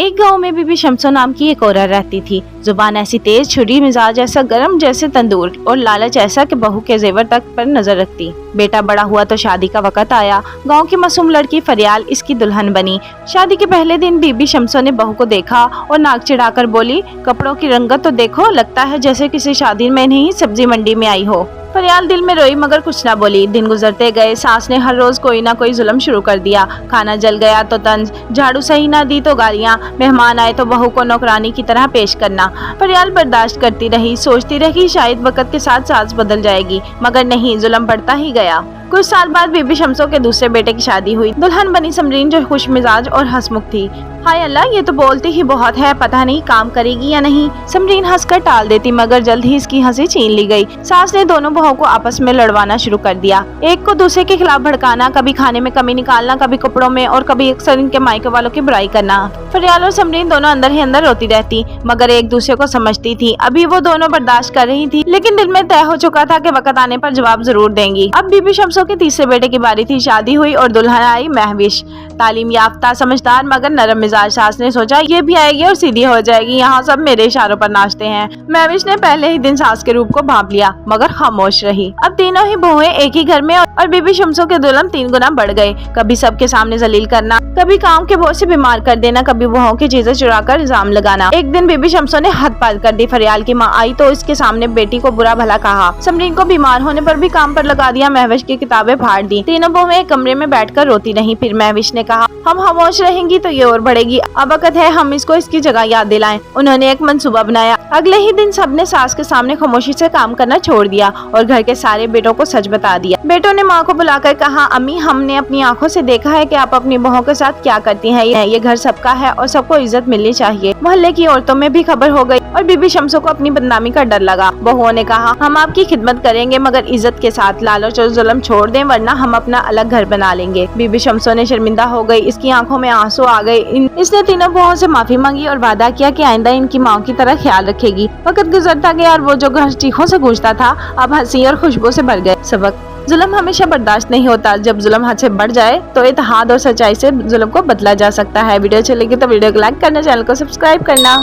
एक गांव में बीबी शमसो नाम की एक औरत रहती थी। जुबान ऐसी तेज, छुरी मिजाज ऐसा गर्म जैसे तंदूर, और लालच ऐसा कि बहू के जेवर तक पर नजर रखती। बेटा बड़ा हुआ तो शादी का वक्त आया। गांव की मासूम लड़की फरियाल इसकी दुल्हन बनी। शादी के पहले दिन बीबी शमसो ने बहू को देखा और नाक चिढ़ाकर बोली, कपड़ों की रंगत तो देखो, लगता है जैसे किसी शादी में नहीं सब्जी मंडी में आई हो। फरियाल दिल में रोई मगर कुछ ना बोली। दिन गुजरते गए। सास ने हर रोज कोई ना कोई जुल्म शुरू कर दिया। खाना जल गया तो तंज, झाड़ू सही ना दी तो गालियां, मेहमान आए तो बहू को नौकरानी की तरह पेश करना। फरियाल बर्दाश्त करती रही, सोचती रही शायद वक्त के साथ सास बदल जाएगी, मगर नहीं, जुल्म बढ़ता ही गया। कुछ साल बाद बीबी शमसो के दूसरे बेटे की शादी हुई। दुल्हन बनी समरीन, जो खुश मिजाज और हंसमुख थी। हाय अल्लाह, ये तो बोलती ही बहुत है, पता नहीं काम करेगी या नहीं। समरीन हंसकर टाल देती, मगर जल्द ही इसकी हंसी छीन ली गई। सास ने दोनों बहू को आपस में लड़वाना शुरू कर दिया। एक को दूसरे के खिलाफ भड़काना, कभी खाने में कमी निकालना, कभी कपड़ों में, और कभी अक्सर इनके मायके वालों की बुराई करना। फरियाल और समरीन दोनों अंदर ही अंदर रोती रहती, मगर एक दूसरे को समझती थी। अभी वो दोनों बर्दाश्त कर रही थी, लेकिन दिल में तय हो चुका था कि वक्त आने पर जवाब जरूर देंगी। अब बीबी शमसो के तीसरे बेटे की बारी थी। शादी हुई और दुल्हन आई महविश, तालीम याफ्ता, समझदार मगर नरम मिजाज। सास ने सोचा ये भी आएगी और सीधी हो जाएगी, यहाँ सब मेरे इशारों पर नाचते हैं। महविश ने पहले ही दिन सास के रूप को भांप लिया, मगर खामोश रही। अब तीनों ही बहुएं एक ही घर में, और बीबी शमसो के जुल्म 3 गुना बढ़ गए। कभी सबके सामने जलील करना, कभी काम के बोझ से बीमार कर देना, कभी बहुओं की चीजें चुरा कर इल्जाम लगाना। एक दिन बीबी शमसो ने हद पार कर दी। फरियाल की माँ आई तो इसके सामने बेटी को बुरा भला कहा। समरीन को बीमार होने पर भी काम पर लगा दिया। महविश की किताबें फाड़ दी। तीनों बहुएं एक कमरे में बैठकर रोती रहीं। फिर महविश ने कहा, हम खामोश रहेंगी तो ये और बढ़ेगी, अब वक्त है हम इसको इसकी जगह याद दिलाएं। उन्होंने एक मंसूबा बनाया। अगले ही दिन सबने सास के सामने खामोशी से काम करना छोड़ दिया और घर के सारे बेटों को सच बता दिया। बेटों ने माँ को बुलाकर कहा, अम्मी, हमने अपनी आंखों से देखा है कि आप अपनी बहू के साथ क्या करती हैं। ये घर सबका है और सबको इज्जत मिलनी चाहिए। मोहल्ले की औरतों में भी खबर हो गई और बीबी शमसो को अपनी बदनामी का डर लगा। बहुओं ने कहा, हम आपकी खिदमत करेंगे मगर इज्जत के साथ, लालच और जुल्म छोड़ दें वरना हम अपना अलग घर बना लेंगे। बीबी शमसो ने शर्मिंदा हो गई। इसकी आंखों में आंसू आ गए। इसने तीनों बहुओं से माफी मांगी और वादा किया कि आइंदा इनकी माँ की तरह ख्याल रखेगी। वक्त गुजरता गया और वो जो घर चीखों से गूंजता था अब हंसी और खुशबू से भर गए। सबक, जुल्म हमेशा बर्दाश्त नहीं होता। जब जुल्म हद से बढ़ जाए तो इत्तेहाद और सच्चाई से जुल्म को बदला जा सकता है। वीडियो अच्छी लगी तो वीडियो को लाइक करना, चैनल को सब्सक्राइब करना।